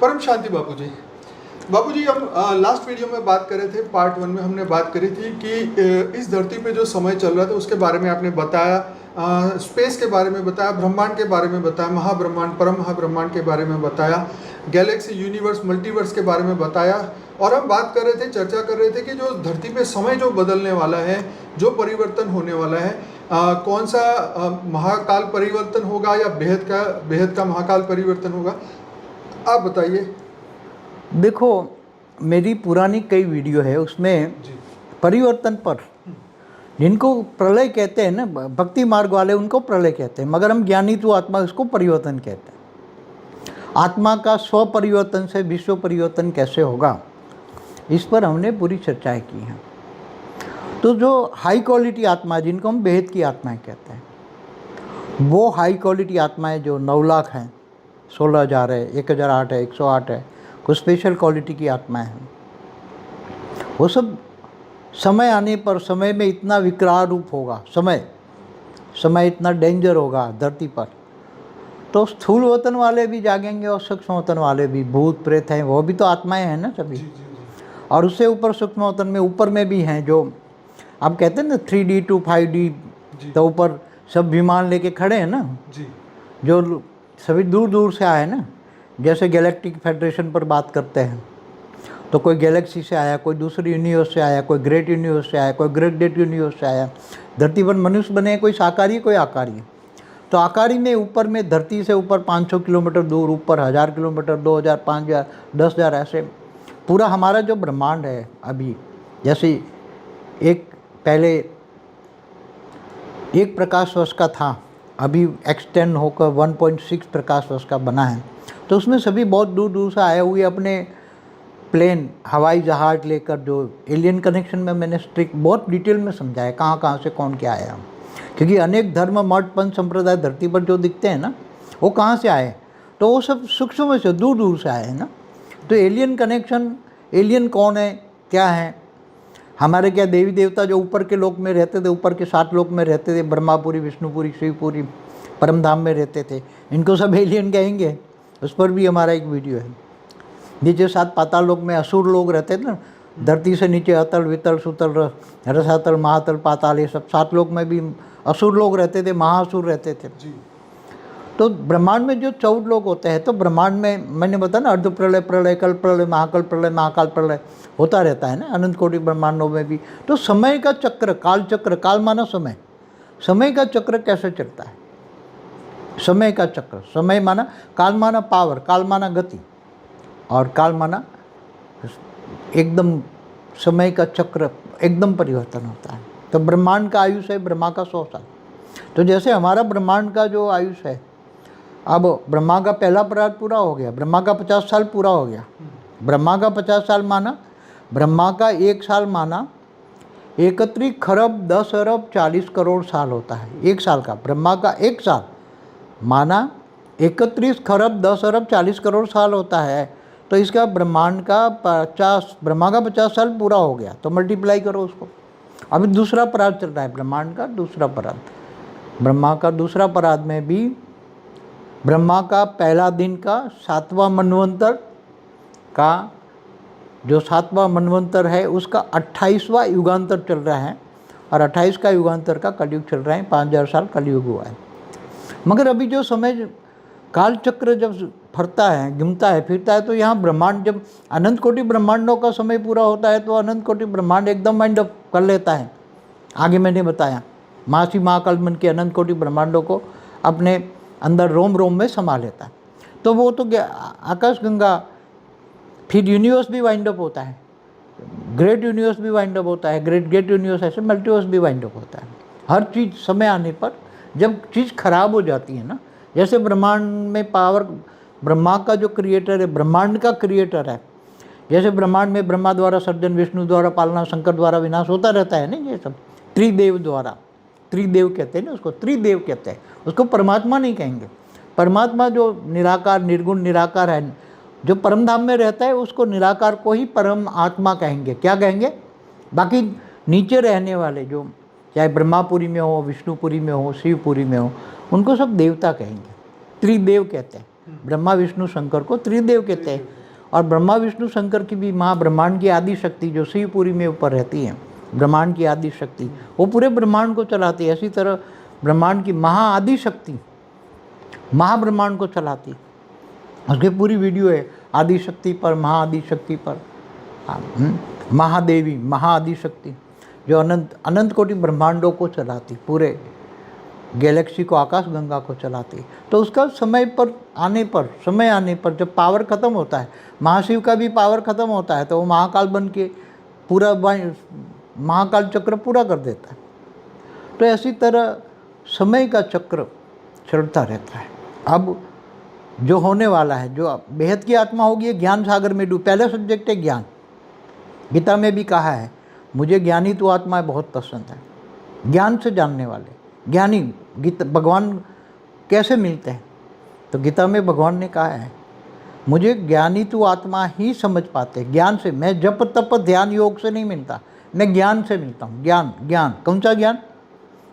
परम शांति बापूजी। बापूजी, हम last video में बात कर रहे थे, पार्ट 1 में हमने बात करी थी कि इस धरती पे जो समय चल रहा था उसके बारे में आपने बताया, स्पेस के बारे में बताया, ब्रह्मांड के बारे में बताया, महाब्रह्मांड, परम महाब्रह्मांड के बारे में बताया, गैलेक्सी, यूनिवर्स, मल्टीवर्स के बारे में बताया। और हम बात कर रहे थे, चर्चा कर रहे थे कि जो धरती पे समय जो बदलने वाला है, जो परिवर्तन होने वाला है, कौन सा महाकाल परिवर्तन होगा या बेहद का महाकाल परिवर्तन होगा, आप बताइए। देखो, मेरी पुरानी कई वीडियो है, उसमें परिवर्तन पर, जिनको प्रलय कहते हैं ना, भक्ति मार्ग वाले उनको प्रलय कहते हैं, मगर हम ज्ञानी तो आत्मा उसको परिवर्तन कहते हैं। आत्मा का स्व परिवर्तन से विश्व परिवर्तन कैसे होगा, इस पर हमने पूरी चर्चाएं की हैं। तो जो हाई क्वालिटी आत्मा है, जिनको हम बेहद की आत्माएं कहते हैं, वो हाई क्वालिटी आत्माएं जो 9 लाख हैं, 16,000 है, 1,008 है, 108 है, कुछ स्पेशल क्वालिटी की आत्माएं हैं, वो सब समय आने पर, समय में इतना विकराल रूप होगा, समय इतना डेंजर होगा धरती पर, तो स्थूल वतन वाले भी जागेंगे और सूक्ष्म वतन वाले भी, भूत प्रेत हैं, वो भी तो आत्माएं हैं ना सभी। और उससे ऊपर सूक्ष्म वतन में ऊपर में भी हैं, जो आप कहते हैं ना 3D to 5D, तो ऊपर सब विमान लेके खड़े हैं ना, जो सभी दूर दूर से आए ना। जैसे गैलेक्टिक फेडरेशन पर बात करते हैं, तो कोई गैलेक्सी से आया, कोई दूसरी यूनिवर्स से आया, कोई ग्रेट यूनिवर्स से आया, कोई ग्रेट डेट यूनिवर्स से आया। धरती पर मनुष्य बने, कोई साकारी कोई आकारी। तो आकारी में ऊपर में, धरती से ऊपर 500 किलोमीटर दूर, ऊपर 1000 किलोमीटर, 2000, 5000, 10,000, ऐसे पूरा हमारा जो ब्रह्मांड है अभी, जैसे एक पहले 1 प्रकाश वर्ष का था, अभी एक्सटेंड होकर 1.6 प्रकाश वर्ष का बना है। तो उसमें सभी बहुत दूर दूर से आए हुए अपने प्लेन, हवाई जहाज लेकर, जो एलियन कनेक्शन में मैंने स्ट्रिक्ट बहुत डिटेल में समझाया कहाँ कहाँ से कौन क्या आया। क्योंकि अनेक धर्म, मठ, पंथ, संप्रदाय धरती पर जो दिखते हैं ना, वो कहाँ से आए, तो वो सब सूक्ष्म से दूर दूर से आए हैं ना। तो एलियन कनेक्शन, एलियन कौन है, क्या है, हमारे क्या देवी देवता जो ऊपर के लोक में रहते थे, ऊपर के 7 लोक में रहते थे, ब्रह्मापुरी, विष्णुपुरी, शिवपुरी, परमधाम में रहते थे, इनको सब एलियन कहेंगे। उस पर भी हमारा एक वीडियो है। नीचे 7 पाताल लोक में असुर लोग रहते थे ना, धरती से नीचे अतल, वितल, सुतल, रसातल, महातल, पाताल, ये सब 7 लोक में भी असुर लोग रहते थे, महाअसुर रहते थे। तो ब्रह्मांड में जो 14 लोग होते हैं, तो ब्रह्मांड में मैंने बताया ना, अर्ध प्रलय, प्रलय, कल्प प्रलय, महाकल्प प्रलय, महाकाल प्रलय होता रहता है ना, अनंत कोटि ब्रह्मांडों में भी। तो समय का चक्र, काल चक्र, काल माना समय, समय का चक्र कैसे चलता है, समय का चक्र, समय माना, काल माना पावर, काल माना गति, और काल माना एकदम समय का चक्र एकदम परिवर्तन होता है। तो ब्रह्मांड का आयुष्य है ब्रह्मा का 100 साल। तो जैसे हमारा ब्रह्मांड का जो आयुष्य है, अब ब्रह्मा का पहला परार्ध पूरा हो गया, ब्रह्मा का 50 साल पूरा हो गया। ब्रह्मा का 50 साल माना, ब्रह्मा का 1 साल माना 31 खरब 10 अरब 40 करोड़ साल होता है, 1 साल का। ब्रह्मा का 1 साल माना 31 खरब 10 अरब 40 करोड़ साल होता है। तो इसका ब्रह्मांड का 50, ब्रह्मा का 50 साल पूरा हो गया, तो मल्टीप्लाई करो उसको। अभी दूसरा परार्ध चल रहा है, ब्रह्मांड का दूसरा परार्ध। ब्रह्मा का दूसरा परार्ध में भी ब्रह्मा का पहला दिन का 7वां मनवंतर का, जो 7वां मनवंतर है, उसका 28वां युगांतर चल रहा है, और 28 का युगांतर का कलयुग चल रहा है। 5000 साल कलयुग हुआ है। मगर अभी जो समय, काल चक्र जब फरता है, घूमता है, फिरता है, तो यहाँ ब्रह्मांड, जब अनंत कोटि ब्रह्मांडों का समय पूरा होता है, तो अनंत कोटि ब्रह्मांड एकदम वाइंड अप कर लेता है। आगे मैंने बताया, मासी महाकाल मन के अनंत कोटि ब्रह्मांडों को अपने अंदर रोम रोम में समा लेता है। तो वो तो आकाश गंगा, फिर यूनिवर्स भी वाइंड अप होता है, ग्रेट यूनिवर्स भी वाइंड अप होता है, ग्रेट गेट यूनिवर्स, ऐसे मल्टीवर्स भी वाइंड अप होता है। हर चीज़ समय आने पर जब चीज़ खराब हो जाती है ना, जैसे ब्रह्मांड में पावर, ब्रह्मा का जो क्रिएटर है, ब्रह्मांड का क्रिएटर है, जैसे ब्रह्मांड में ब्रह्मा द्वारा सर्जन, विष्णु द्वारा पालना, शंकर द्वारा विनाश होता रहता है ना, ये सब त्रिदेव द्वारा, त्रिदेव कहते हैं ना उसको, त्रिदेव कहते हैं उसको, परमात्मा नहीं कहेंगे। परमात्मा जो निराकार, निर्गुण निराकार है, जो परमधाम में रहता है, उसको निराकार को ही परम आत्मा कहेंगे। क्या कहेंगे? बाकी नीचे रहने वाले जो, चाहे ब्रह्मापुरी में हो, विष्णुपुरी में हो, शिवपुरी में हो, उनको सब देवता कहेंगे, त्रिदेव कहते हैं। ब्रह्मा विष्णु शंकर को त्रिदेव कहते हैं। और ब्रह्मा विष्णु शंकर की भी माँ ब्रह्मांड की आदि शक्ति जो शिवपुरी में ऊपर रहती है, ब्रह्मांड की आदि शक्ति, वो पूरे ब्रह्मांड को चलाती है। इसी तरह ब्रह्मांड की महा आदि शक्ति महाब्रह्मांड को चलाती है। उसकी पूरी वीडियो है आदि शक्ति पर, महाआदि शक्ति पर, महादेवी महाआदि शक्ति जो अनंत अनंत कोटि ब्रह्मांडों को चलाती, पूरे गैलेक्सी को, आकाश गंगा को चलाती। तो उसका समय आने पर जब पावर ख़त्म होता है, महाशिव का भी पावर ख़त्म होता है, तो वो महाकाल बन के पूरा महाकाल चक्र पूरा कर देता है। तो ऐसी तरह समय का चक्र चलता रहता है। अब जो होने वाला है, जो बेहद की आत्मा होगी, ज्ञान सागर में डूब। पहला सब्जेक्ट है ज्ञान। गीता में भी कहा है, मुझे ज्ञानी तो आत्माएं बहुत पसंद है। ज्ञान से जानने वाले ज्ञानी। गीता भगवान कैसे मिलते हैं? तो गीता में भगवान ने कहा है, मुझे ज्ञानी तो आत्मा ही समझ पाते। ज्ञान से, मैं जप तप ध्यान योग से नहीं मिलता, मैं ज्ञान से मिलता हूँ। ज्ञान कौन सा ज्ञान?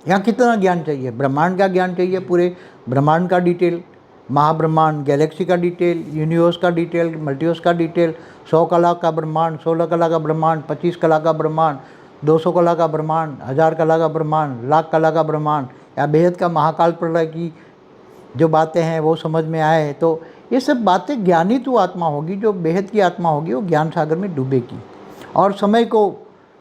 यहाँ कितना ज्ञान चाहिए? ब्रह्मांड का ज्ञान चाहिए, पूरे ब्रह्मांड का डिटेल, महाब्रह्मांड, गैलेक्सी का डिटेल, यूनिवर्स का डिटेल, मल्टीवर्स का डिटेल, 100 कला का ब्रह्मांड, 16 कला का ब्रह्मांड, 25 कला का ब्रह्मांड, 200 कला का ब्रह्मांड, 1000 कला का ब्रह्मांड, लाख कला का ब्रह्मांड, या बेहद का महाकाल प्रलय की जो बातें हैं वो समझ में आए। तो ये सब बातें ज्ञानी तो आत्मा होगी, जो बेहद की आत्मा होगी, वो ज्ञान सागर में डूबेगी। और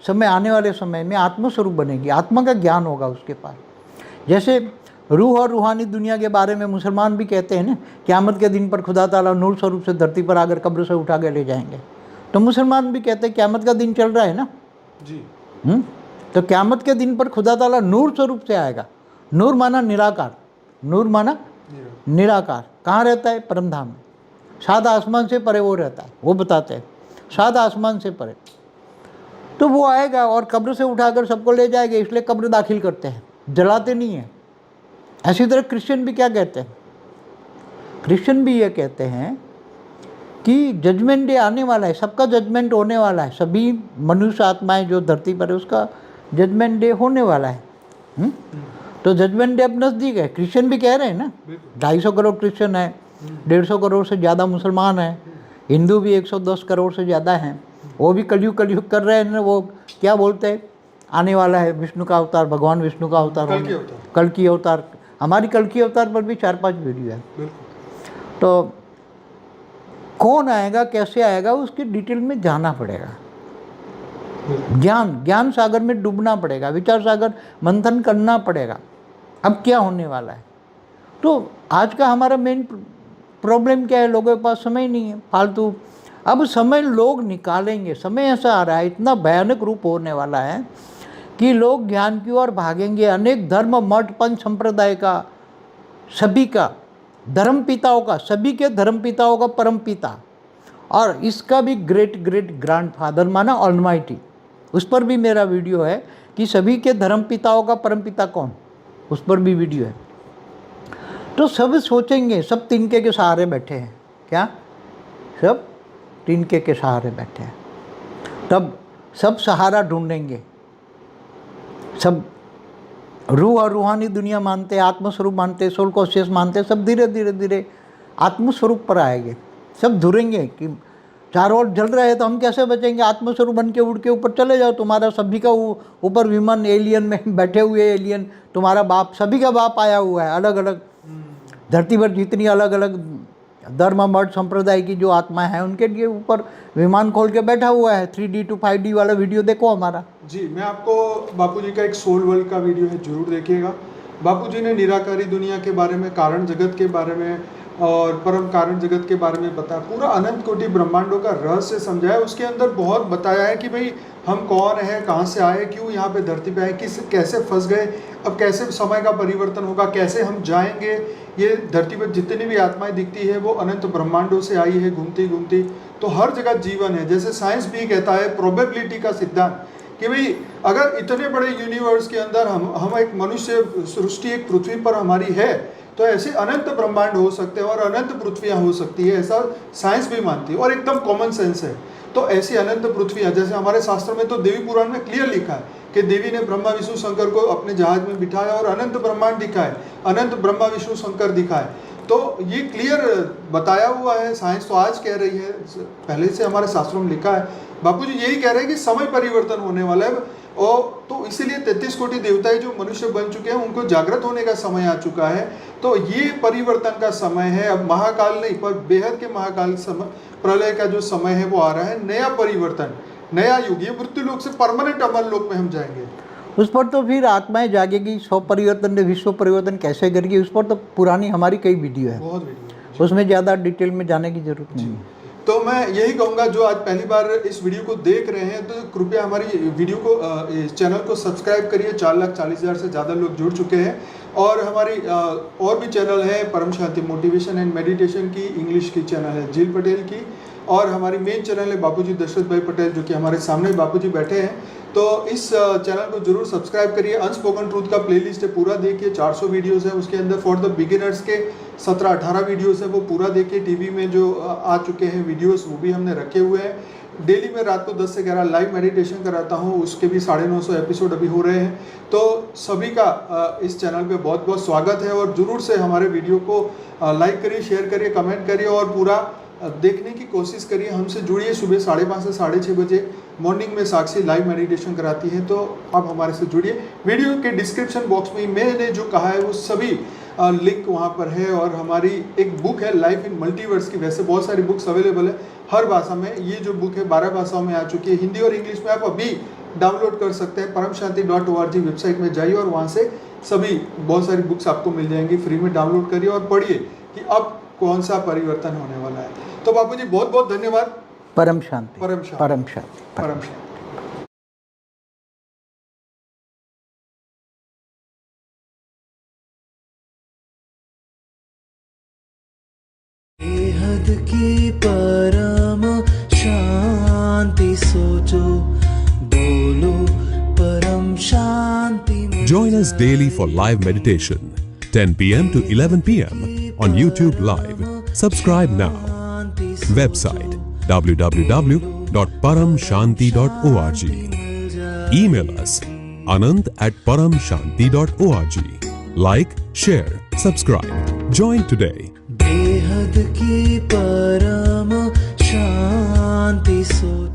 समय आने वाले समय में आत्मस्वरूप बनेगी, आत्मा का ज्ञान होगा उसके पास। जैसे रूह और रूहानी दुनिया के बारे में मुसलमान भी कहते हैं ना, क़यामत के दिन पर खुदा ताला नूर स्वरूप से धरती पर आकर कब्र से उठा के ले जाएंगे। तो मुसलमान भी कहते हैं क़यामत का दिन चल रहा है ना जी। तो क़यामत के दिन पर खुदा ताला नूर स्वरूप से आएगा। नूर माना निराकार, नूर माना निराकार। कहाँ रहता है? परमधाम में। सात आसमान से परे वो रहता है, वो बताते हैं, सात आसमान से परे। तो वो आएगा और कब्र से उठाकर सबको ले जाएगा, इसलिए कब्र दाखिल करते हैं, जलाते नहीं हैं। ऐसी तरह क्रिश्चियन भी क्या कहते हैं? क्रिश्चियन भी ये कहते हैं कि जजमेंट डे आने वाला है, सबका जजमेंट होने वाला है, सभी मनुष्य आत्माएं जो धरती पर है उसका जजमेंट डे होने वाला है। तो जजमेंट डे अब नज़दीक है। क्रिश्चियन भी कह रहे हैं ना, 250 करोड़ क्रिश्चियन है, 150 करोड़ से ज़्यादा मुसलमान हैं, हिंदू भी 110 करोड़ से ज़्यादा हैं, वो भी कलयुग कर रहे हैं ना। वो क्या बोलते हैं? आने वाला है विष्णु का अवतार, भगवान विष्णु का अवतार, कल की अवतार। हमारी कल की अवतार पर भी 4-5 वीडियो है। तो कौन आएगा, कैसे आएगा, उसकी डिटेल में जाना पड़ेगा। ज्ञान सागर में डूबना पड़ेगा, विचार सागर मंथन करना पड़ेगा। अब क्या होने वाला है? तो आज का हमारा मेन प्रॉब्लम क्या है? लोगों के पास समय नहीं है, फालतू। अब समय लोग निकालेंगे। समय ऐसा आ रहा है, इतना भयानक रूप होने वाला है कि लोग ज्ञान की ओर भागेंगे। अनेक धर्म, मठ, पंच संप्रदाय का, सभी का, धर्म पिताओं का, सभी के धर्म पिताओं का परम पिता, और इसका भी ग्रेट ग्रैंडफादर माना ऑलमाइटी। उस पर भी मेरा वीडियो है कि सभी के धर्म पिताओं का परम पिता कौन, उस पर भी वीडियो है। तो सब सोचेंगे, सब तिनके के सहारे बैठे हैं। क्या? सब तिनके के सहारे बैठे हैं। तब सब सहारा ढूंढेंगे। सब रूह और रूहानी दुनिया मानते, आत्मस्वरूप मानते, सोल कॉन्शियस मानते, सब धीरे धीरे आत्मस्वरूप पर आएंगे। सब धुरेंगे कि चारों ओर जल रहे हैं तो हम कैसे बचेंगे? आत्मस्वरूप बन के उड़ के ऊपर चले जाओ। तुम्हारा सभी का ऊपर विमान, एलियन में बैठे हुए एलियन, तुम्हारा बाप, सभी का बाप आया हुआ है। अलग अलग धरती पर जितनी अलग अलग धर्म, मठ, संप्रदाय की जो आत्माएं हैं, उनके लिए ऊपर विमान खोल के बैठा हुआ है। 3D to 5D वाला वीडियो देखो हमारा। जी, मैं आपको बापूजी का एक सोल वर्ल्ड का वीडियो है, जरूर देखिएगा। बापूजी ने निराकारी दुनिया के बारे में, कारण जगत के बारे में और परम कारण जगत के बारे में बताया। पूरा अनंत कोटि ब्रह्मांडों का रहस्य समझाया। उसके अंदर बहुत बताया है कि भाई हम कौन हैं, कहाँ से आए, क्यों यहाँ पे धरती पे आए, कैसे फंस गए, अब कैसे समय का परिवर्तन होगा, कैसे हम जाएंगे। ये धरती पर जितनी भी आत्माएं दिखती है वो अनंत ब्रह्मांडों से आई है, घूमती। तो हर जगह जीवन है। जैसे साइंस भी कहता है, प्रोबेबिलिटी का सिद्धांत, कि भाई अगर इतने बड़े यूनिवर्स के अंदर हम एक मनुष्य सृष्टि एक पृथ्वी पर हमारी है, तो ऐसे अनंत ब्रह्मांड हो सकते हैं और अनंत पृथ्वियाँ हो सकती है, ऐसा साइंस भी मानती है और एकदम कॉमन सेंस है। तो ऐसी अनंत पृथ्वियाँ, जैसे हमारे शास्त्र में तो देवी पुराण में क्लियर लिखा है कि देवी ने ब्रह्मा विष्णु शंकर को अपने जहाज में बिठाया और अनंत ब्रह्मांड दिखाए, अनंत ब्रह्मा विष्णु शंकर दिखाए। तो ये क्लियर बताया हुआ है, साइंस तो आज कह रही है, पहले से हमारे शास्त्रों में लिखा है। बापू जी यही कह रहे हैं कि समय परिवर्तन होने वाला है, और तो इसीलिए 33 कोटि देवताएं जो मनुष्य बन चुके हैं उनको जागृत होने का समय आ चुका है। तो ये परिवर्तन का समय है, अब महाकाल नहीं पर बेहद के महाकाल समय, प्रलय का जो समय है वो आ रहा है, नया परिवर्तन, नया युग, ये मृत्यु लोक से परमानेंट अमर लोक में हम जाएंगे। उस पर तो फिर आत्माएं जागेगी, स्व परिवर्तन ने विश्व परिवर्तन कैसे करेगी, उस पर तो पुरानी हमारी कई वीडियो है, बहुत वीडियो, उसमें ज़्यादा डिटेल में जाने की जरूरत नहीं है। तो मैं यही कहूँगा जो आज पहली बार इस वीडियो को देख रहे हैं तो कृपया हमारी वीडियो को, इस चैनल को सब्सक्राइब करिए। 4,40,000 से ज़्यादा लोग जुड़ चुके हैं, और हमारी और भी चैनल है, परम शांति मोटिवेशन एंड मेडिटेशन की, इंग्लिश की चैनल है जिल पटेल की, और हमारी मेन चैनल है बापूजी दशरथ भाई पटेल, जो कि हमारे सामने बापूजी बैठे हैं। तो इस चैनल को जरूर सब्सक्राइब करिए। अनस्पोकन ट्रूथ का प्लेलिस्ट है, पूरा देखिए, 400 वीडियोस है उसके अंदर। फॉर द बिगिनर्स के 17-18 वीडियोस है, वो पूरा देखिए। टीवी में जो आ चुके हैं वीडियोस वो भी हमने रखे हुए हैं। डेली में रात को 10 से 11 लाइव मेडिटेशन कराता हूँ, उसके भी 950 एपिसोड अभी हो रहे हैं। तो सभी का इस चैनल पे बहुत बहुत स्वागत है, और ज़रूर से हमारे वीडियो को लाइक करिए, शेयर करिए, कमेंट करिए, और पूरा देखने की कोशिश करिए। हमसे जुड़िए। सुबह 5:30 से 6:30 बजे मॉर्निंग में साक्षी लाइव मेडिटेशन कराती है, तो आप हमारे से जुड़िए। वीडियो के डिस्क्रिप्शन बॉक्स में मैंने जो कहा है वो सभी लिंक वहाँ पर है, और हमारी एक बुक है लाइफ इन मल्टीवर्स की। वैसे बहुत सारी बुक्स अवेलेबल है हर भाषा में, ये जो बुक है 12 भाषाओं में आ चुकी है, हिंदी और इंग्लिश में आप अभी डाउनलोड कर सकते हैं। paramshanti.org वेबसाइट में जाइए, और वहाँ से सभी बहुत सारी बुक्स आपको मिल जाएंगी, फ्री में डाउनलोड करिए और पढ़िए कि अब कौन सा परिवर्तन होने वाला है। तो बापू जी बहुत बहुत धन्यवाद। परम शांति, परम शांति, परम शांति, परम शांति। बेहद की परम शांति सोचो, बोलो परम शांति। Join us daily for live meditation, 10 p.m. to 11 p.m. on YouTube Live. Subscribe now. Website www.paramshanti.org. Email us anant@paramshanti.org. Like, share, subscribe. Join today. बेहद की परम शांति सोचो।